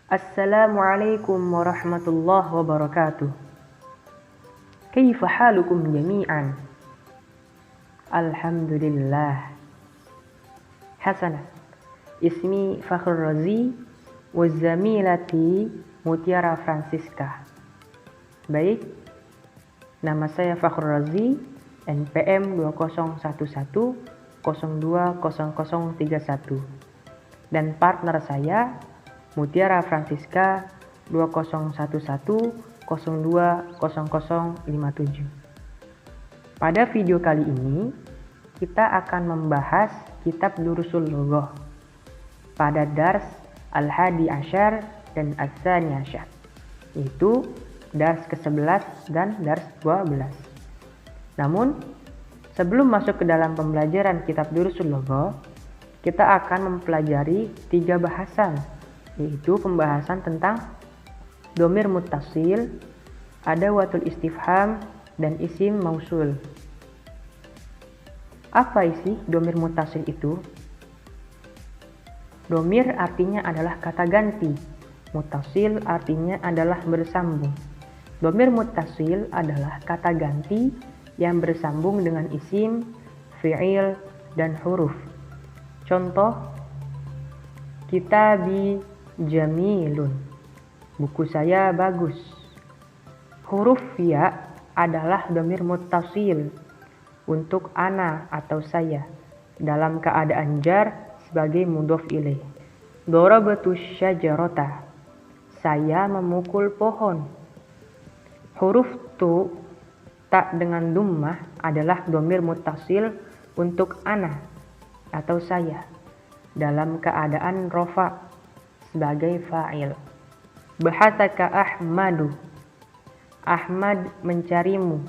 Assalamualaikum warahmatullahi wabarakatuh. Kaifa halukum jami'an? Alhamdulillah. Hasanah. Ismi Fakhrul Razi wa zamilati Mutiara Francisca. Baik, nama saya Fakhrul Razi, NPM 2011020031, dan partner saya Mutiara Francisca 2011020057. Pada video kali ini kita akan membahas kitab Durusul Lughah pada dars Al-Hadi Asyar dan Ats-Tsani Asyar, yaitu dars ke-11 dan dars 12. Namun sebelum masuk ke dalam pembelajaran kitab Durusul Lughah, kita akan mempelajari 3 bahasan, yaitu pembahasan tentang dhamir muttasil, adawatul istifham, dan isim mausul. Apa isi dhamir muttasil itu? Dhamir artinya adalah kata ganti, muttasil artinya adalah bersambung. Dhamir muttasil adalah kata ganti yang bersambung dengan isim, fi'il, dan huruf. Contoh, kitabi jamilun, buku saya bagus. Huruf ya adalah dhamir muttasil untuk ana atau saya dalam keadaan jar sebagai mudhof ilaih. Darabtu syajarata, saya memukul pohon. Huruf tu, tak dengan dummah, adalah dhamir muttasil untuk ana atau saya dalam keadaan rofa sebagai fa'il. Bahatsaka Ahmadu, Ahmad mencarimu.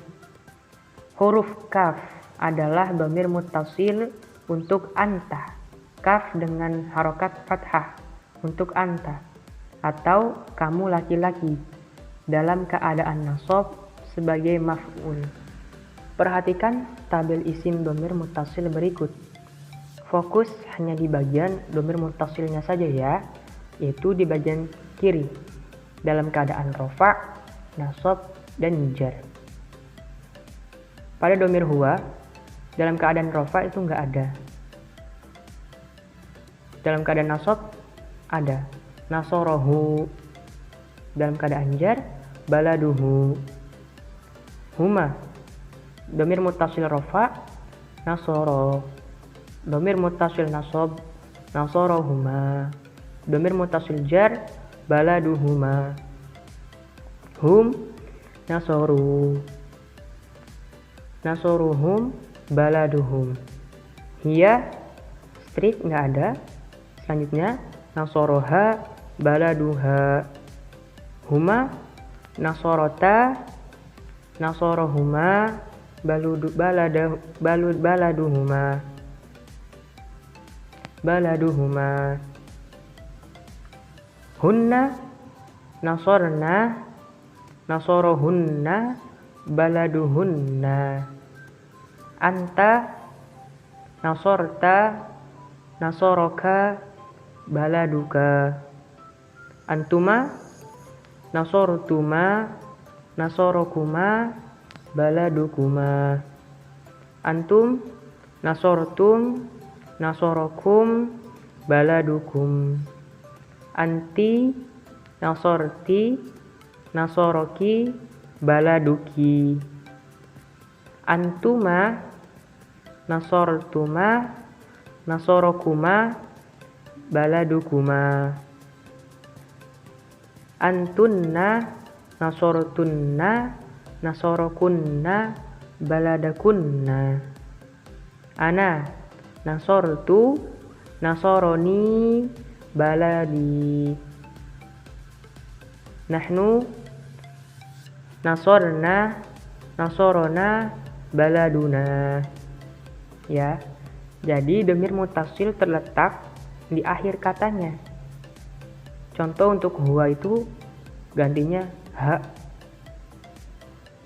Huruf kaf adalah dhamir muttasil untuk anta, kaf dengan harokat fathah untuk anta atau kamu laki-laki dalam keadaan nasab sebagai maf'ul. Perhatikan tabel isim dhamir muttasil berikut. Fokus hanya di bagian dhamir muttasilnya saja ya, yaitu di bagian kiri dalam keadaan rofa, nasab, dan jar. Pada dhamir huwa dalam keadaan rofa itu enggak ada. Dalam keadaan nasab ada. Nasorohu. Dalam keadaan jar baladuhu. Huma dhamir muttasil rofa nasoro. Dhamir muttasil nasab nasorohuma. Dhamir muttasil jar baladuhuma. Hum nasoru. Nasoruhum baladuhum. Hiya strip nggak ada. Selanjutnya nasoroha baladuha. Huma nasorota. Nasorohuma baladuhuma. Baladuhuma. Hunna nasorna. Nasorohunna baladuhunna. Anta nasorta. Nasoroka baladuka. Antuma nasortuma. Nasorokuma baladukuma. Antum nasortum. Nasorokum baladukum. Anti nasorti. Nasoroki baladuki. Antuma nasortuma. Nasorokuma baladukuma. Antunna nasortunna. Nasorokunna baladakunna. Ana nasortu. Nasoroni baladi. Nahnu nasorna. Nasorona baladuna. Ya, jadi dhamir muttasil terletak di akhir katanya. Contoh untuk huwa itu gantinya ha.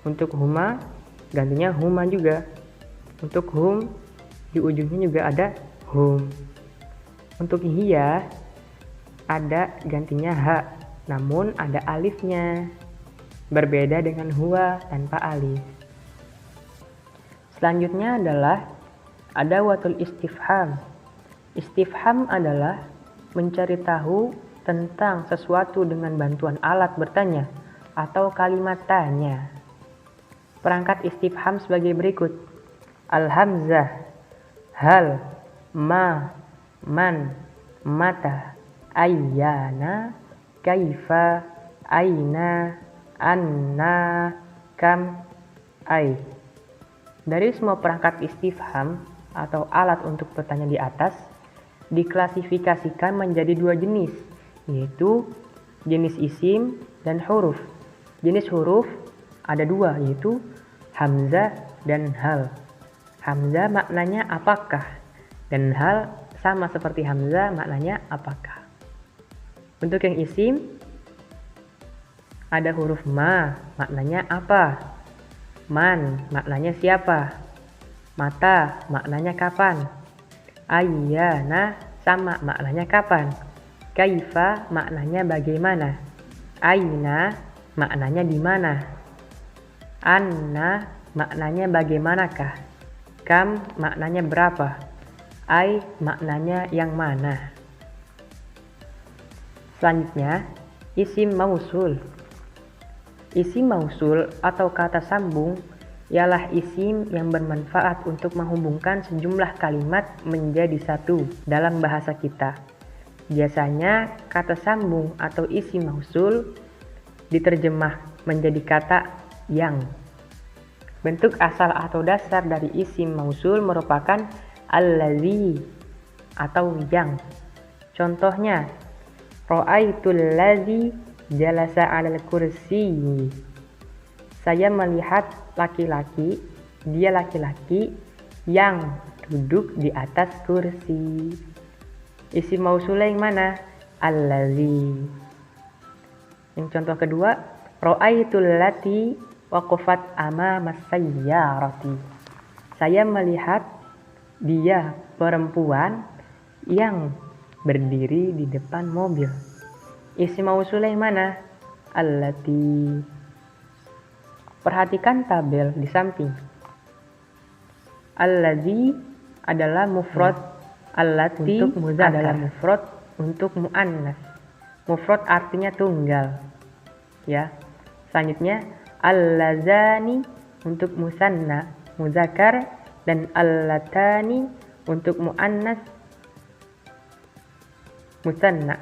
Untuk huma gantinya huma juga. Untuk hum di ujungnya juga ada hum. Untuk hiya ada gantinya ha namun ada alifnya. Berbeda dengan huwa tanpa alif. Selanjutnya adalah adawatul istifham. Istifham adalah mencari tahu tentang sesuatu dengan bantuan alat bertanya atau kalimat tanya. Perangkat istifham sebagai berikut. Al-hamzah, hal, ma, man, mata, ayyana, kaifa, aina, anna, kam, ai. Dari semua perangkat istifham atau alat untuk bertanya di atas diklasifikasikan menjadi dua jenis, yaitu jenis isim dan huruf. Jenis huruf ada dua, yaitu hamzah dan hal. Hamzah maknanya apakah, dan hal sama seperti hamzah maknanya apakah. Untuk yang isim ada huruf ma, maknanya apa. Man, maknanya siapa. Mata, maknanya kapan. Ayyana, sama maknanya kapan. Kaifa, maknanya bagaimana. Aina, maknanya di mana. Anna, maknanya bagaimanakah. Kam, maknanya berapa. Ai, maknanya yang mana. Selanjutnya, isim mausul. Isim mausul atau kata sambung ialah isim yang bermanfaat untuk menghubungkan sejumlah kalimat menjadi satu dalam bahasa kita. Biasanya kata sambung atau isim mausul diterjemah menjadi kata yang. Bentuk asal atau dasar dari isim mausul merupakan allazi atau yang. Contohnya, ra'aitul ladzi jalasa 'alal kursi. Saya melihat laki-laki, dia laki-laki yang duduk di atas kursi. Isim mausul yang mana? Allazi. Yang contoh kedua, ra'aitul lati waqafat amamas sayyarati. Saya melihat dia perempuan yang berdiri di depan mobil. Isim mausul yang mana? Allati. Perhatikan tabel di samping. Allazi adalah mufrad, allati adalah mufrad untuk muannas. Mufrad artinya tunggal. Ya. Selanjutnya allazani untuk musanna, muzakkar, dan allatani untuk muannas, musanna.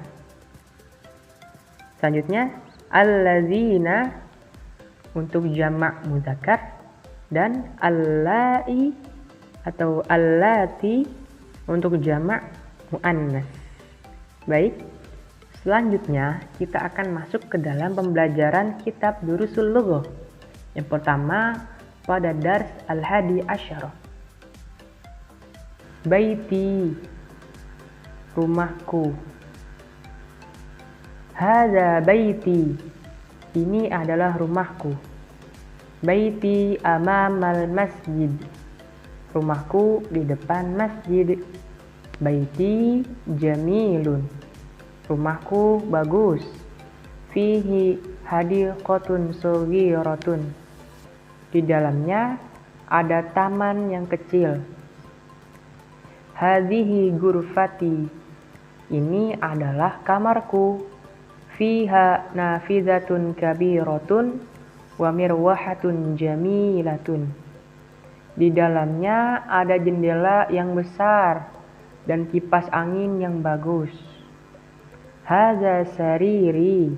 Selanjutnya allazina untuk jamak muzakkar, dan allai atau allati untuk jamak muannas. Baik, selanjutnya kita akan masuk ke dalam pembelajaran kitab Durusul Lughah. Yang pertama pada dars al-hadi asyarah. Baiti, rumahku. Hadza baiti, ini adalah rumahku. Baiti amamal masjid, rumahku di depan masjid. Baiti jamilun, rumahku bagus. Fihi hadiqatun saghiratun, di dalamnya ada taman yang kecil. Hadhihi ghurfati, ini adalah kamarku. Fiha nafizatun kabiratun wa mirwahatun jamilatun, di dalamnya ada jendela yang besar dan kipas angin yang bagus. Hadza sariri,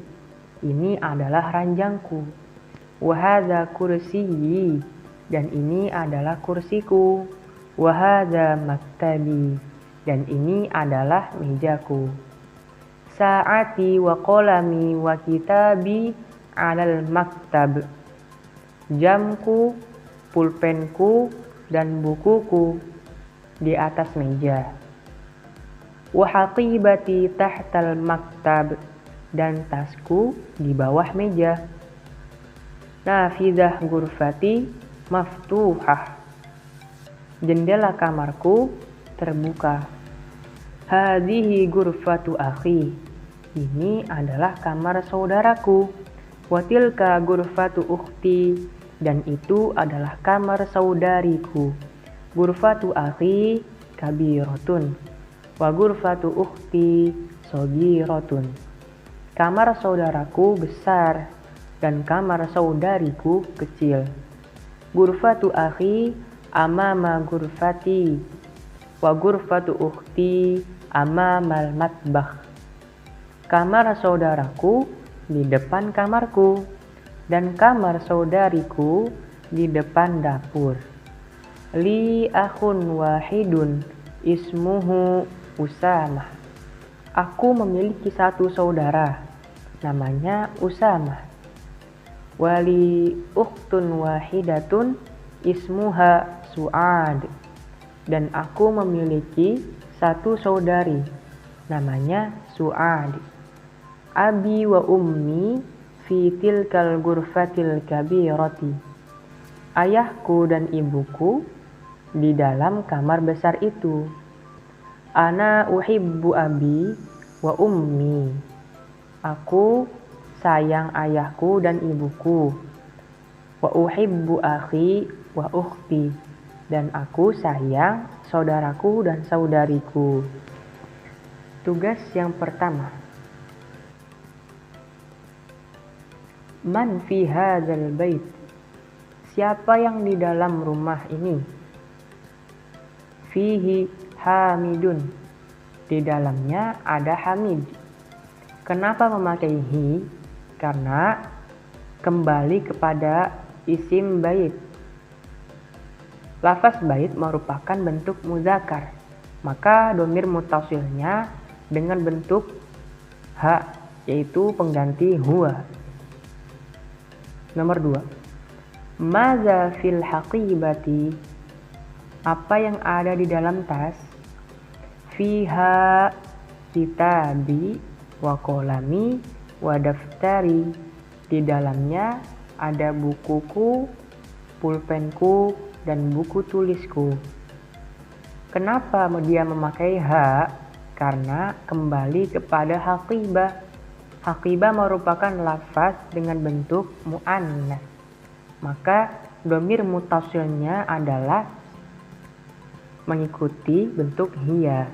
ini adalah ranjangku. Wa hadza kursiyyi, dan ini adalah kursiku. Wa hadza maktabi, dan ini adalah mejaku. Sa'ati wa qalami wa kitabi 'alal maktab, jamku, pulpenku, dan bukuku di atas meja. Wa haqibati tahtal maktab, dan tasku di bawah meja. Nafidah ghurfati maftuhah, jendela kamarku terbuka. Hadhihi ghurfatu akhi, ini adalah kamar saudaraku. Wa tilka ghurfatu ukhti, dan itu adalah kamar saudariku. Ghurfatu akhi kabiratun wa ghurfatu ukhti saghiratun. Kamar saudaraku besar dan kamar saudariku kecil. Ghurfatu akhi amama ghurfati wa ghurfatu ukhti amamal matbakh. Kamar saudaraku di depan kamarku dan kamar saudariku di depan dapur. Li akhun wahidun ismuhu Usamah. Aku memiliki satu saudara, namanya Usamah. Wali ukhtun wahidatun ismuha Su'ad. Dan aku memiliki satu saudari, namanya Su'ad. Abi wa ummi fi tilkal ghurfatil kabirati. Ayahku dan ibuku di dalam kamar besar itu. Ana uhibbu abi wa ummi. Aku sayang ayahku dan ibuku. Wa uhibbu akhi wa ukhti. Dan aku sayang saudaraku dan saudariku. Tugas yang pertama. Man fi hadzal bait? Siapa yang di dalam rumah ini? Fihi hamidun. Di dalamnya ada Hamid. Kenapa memakai hi? Karena kembali kepada isim bait. Lafaz bait merupakan bentuk muzakkar, maka dhamir muttasilnya dengan bentuk ha, yaitu pengganti huwa. Nomor 2. Maza fil haqibati? Apa yang ada di dalam tas? Fiha kitabi wa qalami wa daftari. Di dalamnya ada bukuku, pulpenku, dan buku tulisku. Kenapa dia memakai ha? Karena kembali kepada haqibah. Haqibah merupakan lafaz dengan bentuk mu'annas. Maka dhamir muttasilnya adalah mengikuti bentuk hiya.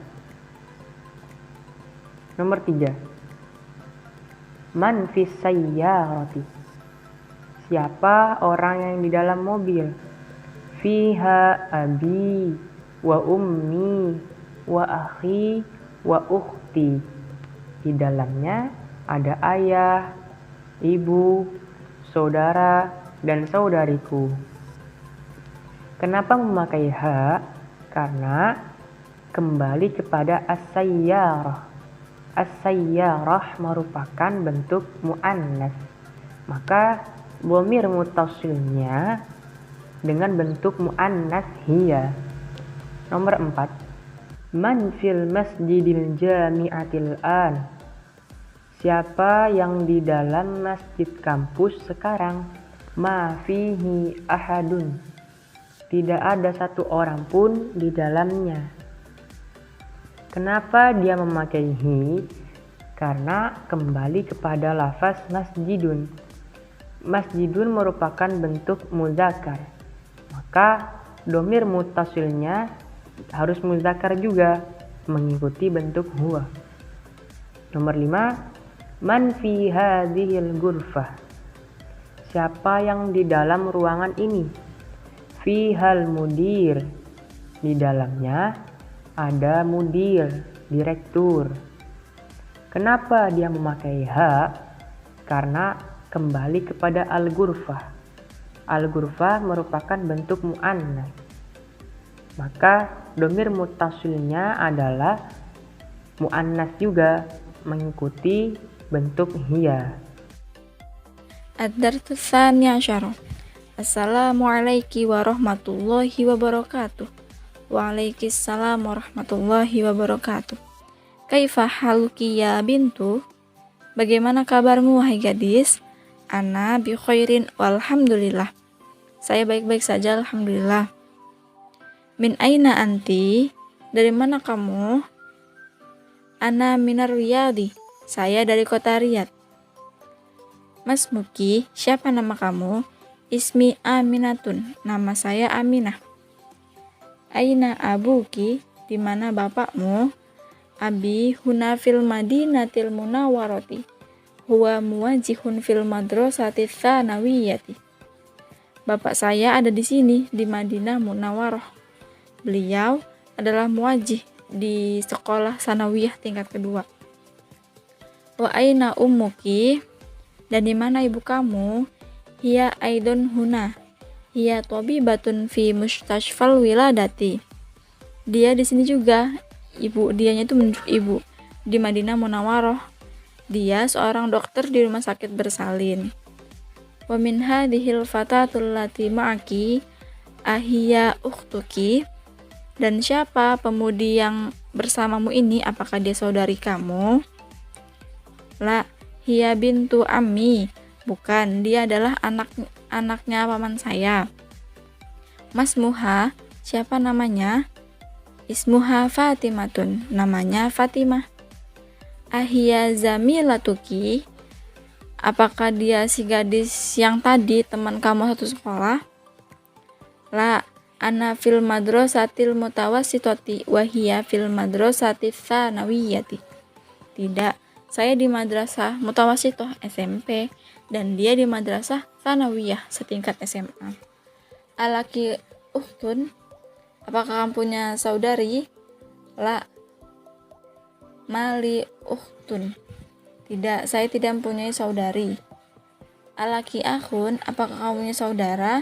Nomor 3. Man fis sayyarati? Siapa orang yang di dalam mobil? Fiha abi wa ummi wa akhi wa ukhti. Di dalamnya ada ayah, ibu, saudara, dan saudariku. Kenapa memakai ha? Karena kembali kepada as-sayyarah. As-sayyarah merupakan bentuk mu'annas. Maka dhamir muttasilnya dengan bentuk mu'annas hiya. Nomor 4. Man fil masjidil jami'atil an? Siapa yang di dalam masjid kampus sekarang? Ma fihi ahadun. Tidak ada satu orang pun di dalamnya. Kenapa dia memakai hi? Karena kembali kepada lafaz masjidun. Masjidun merupakan bentuk muzakkar. Maka dhamir muttasilnya harus muzakkar juga, mengikuti bentuk huwa. Nomor 5. Man fi hadhil ghurfah? Siapa yang di dalam ruangan ini? Fihal mudir. Di dalamnya ada mudir, direktur. Kenapa dia memakai ha? Karena kembali kepada al-ghurfah. Al-ghurfah merupakan bentuk mu'annas. Maka dhamir muttasilnya adalah mu'annas juga, mengikuti bentuk hiya. Ad-darsu tsani asyara. Assalamualaikum warahmatullahi wabarakatuh. Waalaikumsalam warahmatullahi wabarakatuh. Kaifa haluki ya bintu? Bagaimana kabarmu wahai gadis? Ana bi khairin walhamdulillah. Saya baik-baik saja alhamdulillah. Min aina anti? Dari mana kamu? Ana minar riyadi. Saya dari kota Riyadh. Mas Muki, siapa nama kamu? Ismi Aminatun, nama saya Aminah. Aina abuki, di mana bapakmu? Abi huna fil madinatil munawwarati, huwa muwajjihun fil madrasati tsanawiyati. Bapak saya ada di sini, di Madinah Munawwarah. Beliau adalah muwajjih di sekolah sanawiyah tingkat kedua. Wa aina ummuki, dan di mana ibu kamu? Hiya aidon huna, hiya tabibatun fi mustashfal wiladati. Dia di sini juga, dianya itu menunjuk ibu di Madinah Munawwarah. Dia seorang dokter di rumah sakit bersalin. Wa min hadhil fatatul lati ma'aki ahiya ukhtuki, dan siapa pemudi yang bersamamu ini, apakah dia saudari kamu? La, hiya bintu ammi, bukan, dia adalah anaknya paman saya. Mas Muha, siapa namanya? Ismuha Fatimatun, namanya Fatimah. Ahiya zamilatuki, apakah dia si gadis yang tadi teman kamu satu sekolah? La, ana fil madrasatil mutawassitati wa hiya fil madrasati tsanawiyati. Tidak, saya di madrasah mutawassithah SMP dan dia di madrasah tsanawiyah setingkat SMA. Alaki ukhtun, apakah kamu punya saudari? La, mali ukhtun. Tidak, saya tidak mempunyai saudari. Alaki akhun, apakah kamu punya saudara?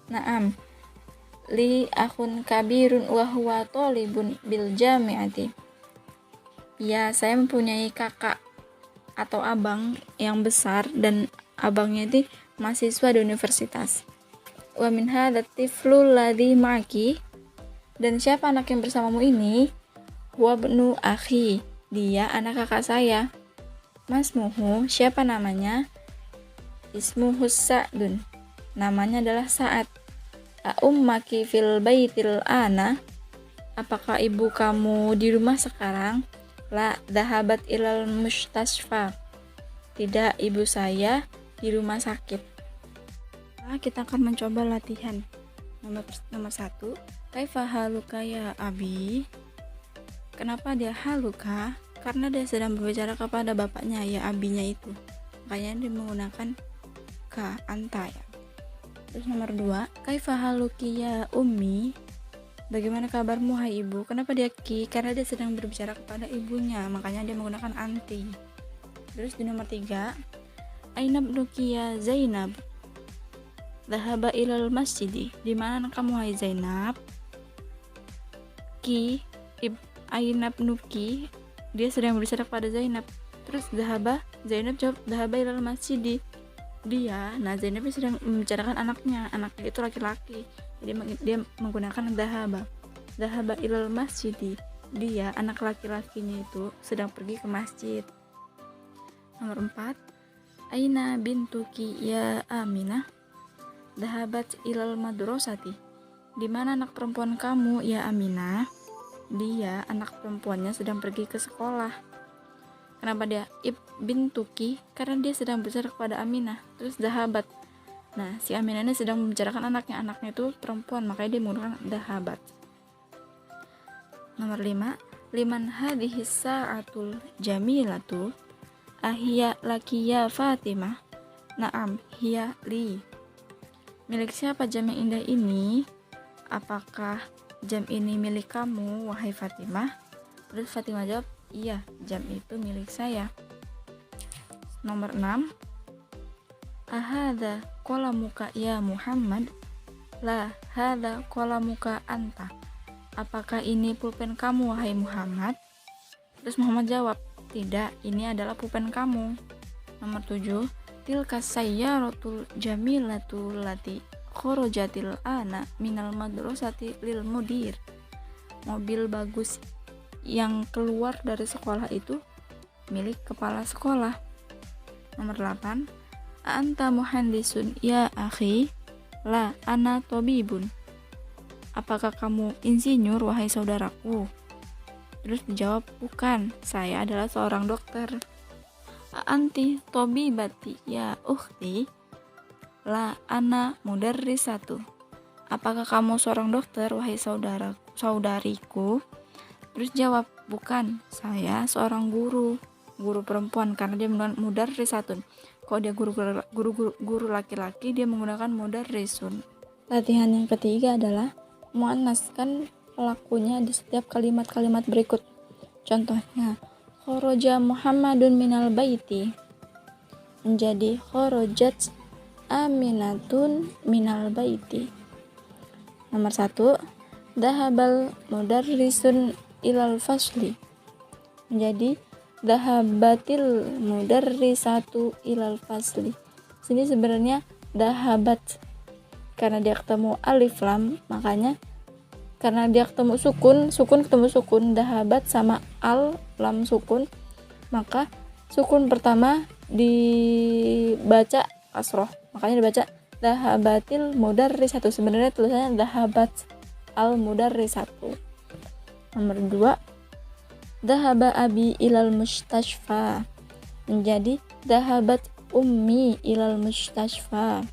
Naam, li akhun kabirun wa huwa thalibun bil jami'ati. Ya, saya mempunyai kakak atau abang yang besar dan abangnya itu mahasiswa di universitas. Wa min hadha tiflul ladzi ma'aki, dan siapa anak yang bersamamu ini? Huwa ibnu akhi, dia anak kakak saya. Mas Muhu, siapa namanya? Ismuhu Sa'dun, namanya adalah Sa'ad. Ummaki fil baitil ana, apakah ibu kamu di rumah sekarang? La, dhahabat ilal mustashfa, tidak, ibu saya di rumah sakit. Nah, kita akan mencoba latihan. Nomor 1, kaifa haluka ya abi? Kenapa dia haluka? Karena dia sedang berbicara kepada bapaknya, ya abinya itu, makanya dia menggunakan ka, anta ya. Terus nomor 2, kaifa haluki ya ummi, bagaimana kabarmu hai ibu? Kenapa dia ki? Karena dia sedang berbicara kepada ibunya, makanya dia menggunakan anti. Terus di nomor 3, aina ibnuki ya Zainab, dhahaba ilal masjidi, di mana kamu hai Zainab? Ki, aina ibnuki, dia sedang berbicara kepada Zainab. Terus Zainab jawab dhahaba ilal masjidi, dia, nah Zainab sedang membicarakan anaknya itu laki-laki, jadi dia menggunakan dhahaba ilal masjidi, dia anak laki-lakinya itu sedang pergi ke masjid. Nomor 4, aina bintuki ya Aminah, dhahabat ilal madrasati, di mana anak perempuan kamu ya Aminah? Dia, anak perempuannya sedang pergi ke sekolah. Kenapa dia bintuki? Karena dia sedang berbicara kepada Aminah. Terus dhahabat, nah si Aminah ini sedang membicarakan anaknya itu perempuan, makanya dia menggunakan dhahabat. Nomor 5, liman hadhihi sa'atul jamilatu ahiya laki ya Fatimah? Naam, hiya li, milik siapa jam yang indah ini? Apakah jam ini milik kamu, wahai Fatimah? Terus Fatimah jawab, iya, jam itu milik saya. Nomor 6, ahadha qalamuka ya Muhammad? La, hadha qalamuka anta, apakah ini pulpen kamu, wahai Muhammad? Terus Muhammad jawab, tidak, ini adalah pulpen kamu. Nomor 7, tilka sayyaratul jamilatul lati khorojatil ana minal madrasati lil mudir, mobil bagus yang keluar dari sekolah itu milik kepala sekolah. Nomor 8, anta muhandisun ya akhi? La, ana tabibun, apakah kamu insinyur, wahai saudaraku? Terus dijawab, bukan, saya adalah seorang dokter. anti tobibati ya ukhti? La ana mudarrisatu. Apakah kamu seorang dokter, wahai saudariku? Terus jawab, bukan, saya seorang guru perempuan, karena dia menggunakan mudarrisatun. Kalau dia guru laki-laki, dia menggunakan mudarrisun. Latihan yang ketiga adalah muannaskan pelakunya di setiap kalimat-kalimat berikut. Contohnya, kharaja Muhammadun minal baiti menjadi kharajat Aminatun minal baiti. Nomor 1, dahabal mudarrisun ilal fasli menjadi dahabatil mudarrisatu ilal fasli. Sini sebenarnya dahabat, karena dia ketemu alif lam, makanya karena dia ketemu sukun ketemu sukun, dahabat sama al lam sukun, maka sukun pertama dibaca kasroh, makanya dibaca dahabatil mudarrisatu. Sebenarnya tulisannya dahabat al mudarrisatu. Nomor 2, dahaba abi ilal mustashfa menjadi dahabat ummi ilal mustashfa.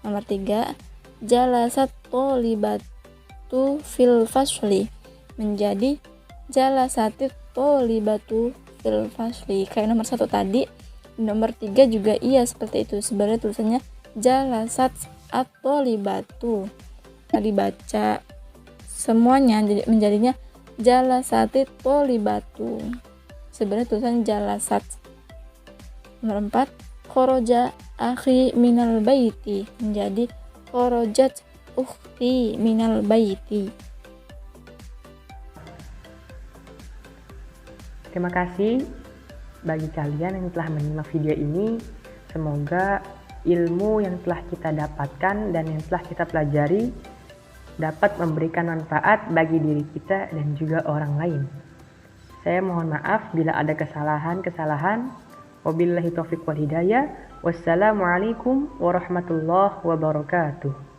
Nomor 3, jalasat tolibatu fil fasli menjadi jalasatit tolibatu fil fasli. Kayak nomor 1 tadi, nomor 3 juga iya seperti itu. Sebenarnya tulisannya jalasat at-tolibatu. Dibaca semuanya menjadinya jalasatit tolibatu. Sebenarnya tulisannya jalasat. Nomor 4, khoroja akhi minal baiti menjadi khorojat ukhti minal baiti. Terima kasih bagi kalian yang telah menyimak video ini. Semoga ilmu yang telah kita dapatkan dan yang telah kita pelajari dapat memberikan manfaat bagi diri kita dan juga orang lain. Saya mohon maaf bila ada kesalahan-kesalahan. Wabillahi taufiq wal hidayah. Wassalamualaikum warahmatullahi wabarakatuh.